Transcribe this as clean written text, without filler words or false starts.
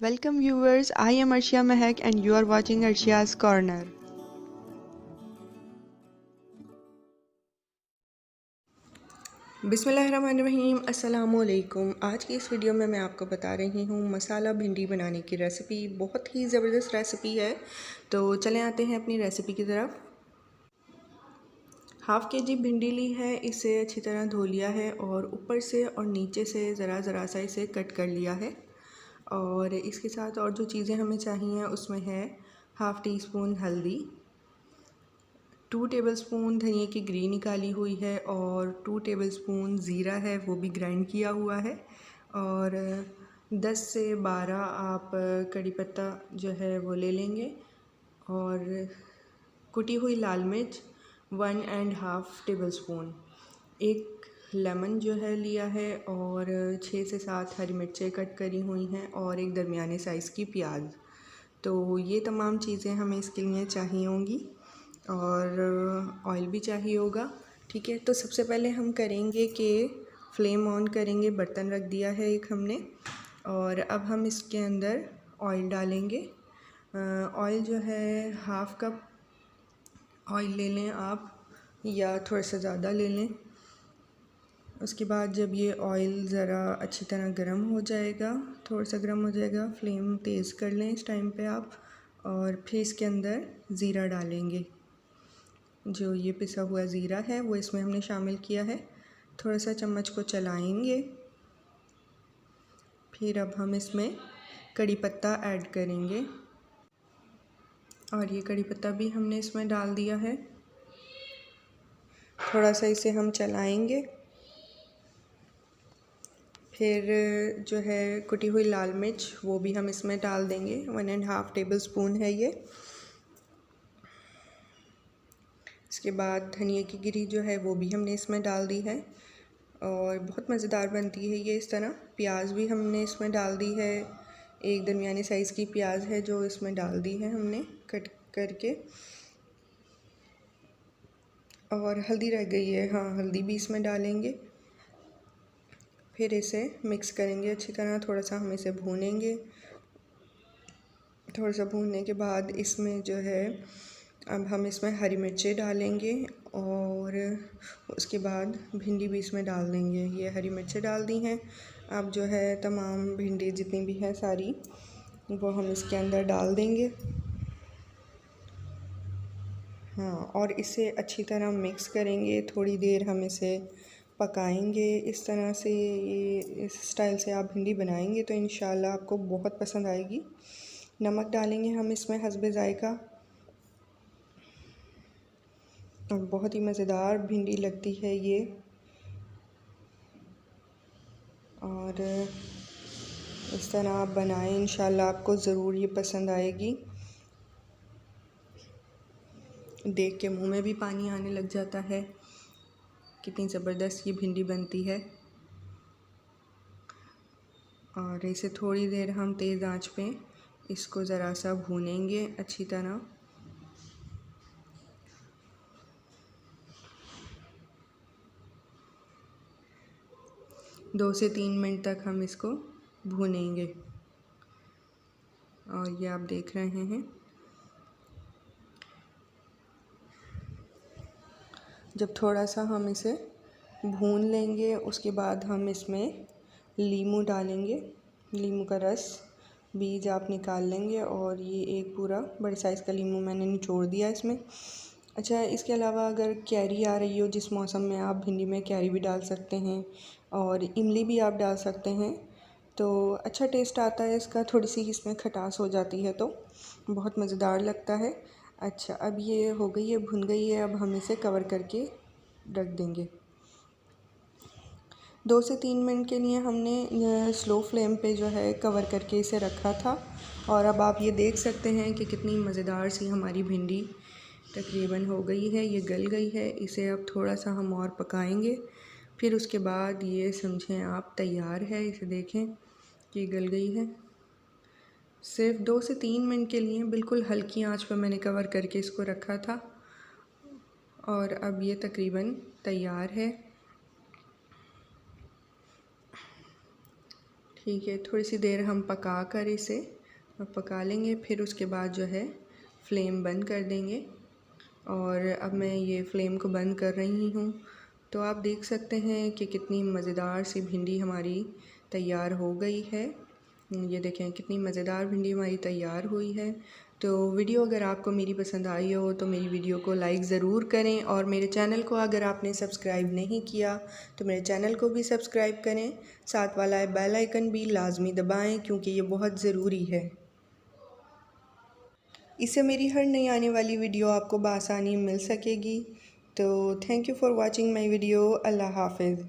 Welcome viewers, I am Arshia Mehak and you are watching Arshia's Corner. बिस्मिल्लाहिर्रहमानिर्रहीम, अस्सलामुअलैकुम। आज की इस वीडियो में मैं आपको बता रही हूँ मसाला भिंडी बनाने की रेसिपी। बहुत ही ज़बरदस्त रेसिपी है, तो चलें आते हैं अपनी रेसिपी की तरफ। हाफ़ के जी भिंडी ली है, इसे अच्छी तरह धो लिया है और ऊपर से और नीचे से ज़रा सा इसे कट कर लिया है। और इसके साथ और जो चीज़ें हमें चाहिए उसमें है हाफ़ टी स्पून हल्दी, 2 टेबलस्पून धनिए की ग्री निकाली हुई है और 2 टेबलस्पून ज़ीरा है, वो भी ग्राइंड किया हुआ है। और 10 से 12 आप कड़ी पत्ता जो है वो ले लेंगे और कुटी हुई लाल मिर्च 1.5 टेबलस्पून, एक लेमन जो है लिया है और 6 से 7 हरी मिर्चें कट करी हुई हैं और एक दरमियाने साइज़ की प्याज। तो ये तमाम चीज़ें हमें इसके लिए चाहिए होंगी और ऑयल भी चाहिए होगा। ठीक है, तो सबसे पहले हम करेंगे कि फ्लेम ऑन करेंगे। बर्तन रख दिया है एक हमने और अब हम इसके अंदर ऑयल डालेंगे। ऑयल जो है हाफ़ कप ऑयल ले लें आप, या थोड़ा सा ज़्यादा ले लें। उसके बाद जब ये ऑयल ज़रा अच्छी तरह गर्म हो जाएगा, थोड़ा सा गर्म हो जाएगा, फ्लेम तेज़ कर लें इस टाइम पे आप। और फिर इसके अंदर ज़ीरा डालेंगे। जो ये पिसा हुआ ज़ीरा है वो इसमें हमने शामिल किया है। थोड़ा सा चम्मच को चलाएंगे। फिर अब हम इसमें कड़ी पत्ता ऐड करेंगे और ये कड़ी पत्ता भी हमने इसमें डाल दिया है। थोड़ा सा इसे हम चलाएंगे। फिर जो है कुटी हुई लाल मिर्च वो भी हम इसमें डाल देंगे, 1.5 टेबलस्पून है ये। इसके बाद धनिए की गिरी जो है वो भी हमने इसमें डाल दी है और बहुत मज़ेदार बनती है ये इस तरह। प्याज भी हमने इसमें डाल दी है, एक दरमियाने साइज़ की प्याज है जो इसमें डाल दी है हमने कट करके। और हल्दी रह गई है, हाँ हल्दी भी इसमें डालेंगे। फिर इसे मिक्स करेंगे अच्छी तरह, थोड़ा सा हम इसे भूनेंगे। थोड़ा सा भूनने के बाद इसमें जो है अब हम इसमें हरी मिर्चें डालेंगे और उसके बाद भिंडी भी इसमें डाल देंगे। ये हरी मिर्चें डाल दी हैं। अब जो है तमाम भिंडी जितनी भी हैं सारी वो हम इसके अंदर डाल देंगे। हाँ, और इसे अच्छी तरह मिक्स करेंगे। थोड़ी देर हम इसे पकाएंगे। इस तरह से ये इस स्टाइल से आप भिंडी बनाएंगे तो इंशाल्लाह आपको बहुत पसंद आएगी। नमक डालेंगे हम इसमें हस्बे ज़ायका और बहुत ही मज़ेदार भिंडी लगती है ये। और इस तरह आप बनाएं, इंशाल्लाह आपको ज़रूर ये पसंद आएगी। देख के मुंह में भी पानी आने लग जाता है, कितनी ज़बरदस्त ये भिंडी बनती है। और इसे थोड़ी देर हम तेज़ आंच पे इसको ज़रा सा भूनेंगे अच्छी तरह। दो से 3 मिनट तक हम इसको भूनेंगे और ये आप देख रहे हैं। जब थोड़ा सा हम इसे भून लेंगे उसके बाद हम इसमें लीमू डालेंगे। लीमू का रस, बीज आप निकाल लेंगे और ये एक पूरा बड़े साइज़ का लीमू मैंने निचोड़ दिया इसमें। अच्छा, इसके अलावा अगर कैरी आ रही हो जिस मौसम में, आप भिंडी में कैरी भी डाल सकते हैं और इमली भी आप डाल सकते हैं, तो अच्छा टेस्ट आता है इसका। थोड़ी सी इसमें खटास हो जाती है तो बहुत मज़ेदार लगता है। अच्छा, अब ये हो गई है, भुन गई है। अब हम इसे कवर करके रख देंगे। 2 से 3 मिनट के लिए हमने स्लो फ्लेम पे जो है कवर करके इसे रखा था। और अब आप ये देख सकते हैं कि कितनी मज़ेदार सी हमारी भिंडी तकरीबन हो गई है, ये गल गई है। इसे अब थोड़ा सा हम और पकाएंगे, फिर उसके बाद ये समझें आप तैयार है। इसे देखें कि गल गई है। सिर्फ 2 से 3 मिनट के लिए बिल्कुल हल्की आंच पर मैंने कवर करके इसको रखा था और अब ये तकरीबन तैयार है। ठीक है, थोड़ी सी देर हम पका कर इसे पका लेंगे, फिर उसके बाद जो है फ्लेम बंद कर देंगे। और अब मैं ये फ्लेम को बंद कर रही हूँ। तो आप देख सकते हैं कि कितनी मज़ेदार सी भिंडी हमारी तैयार हो गई है। ये देखें कितनी मज़ेदार भिंडी हमारी तैयार हुई है। तो वीडियो अगर आपको मेरी पसंद आई हो तो मेरी वीडियो को लाइक ज़रूर करें, और मेरे चैनल को अगर आपने सब्सक्राइब नहीं किया तो मेरे चैनल को भी सब्सक्राइब करें। साथ वाला बेल आइकन भी लाजमी दबाएं क्योंकि ये बहुत ज़रूरी है। इससे मेरी हर नई आने वाली वीडियो आपको बआसानी मिल सकेगी। तो thank you for watching my video. अल्लाह हाफ़िज़।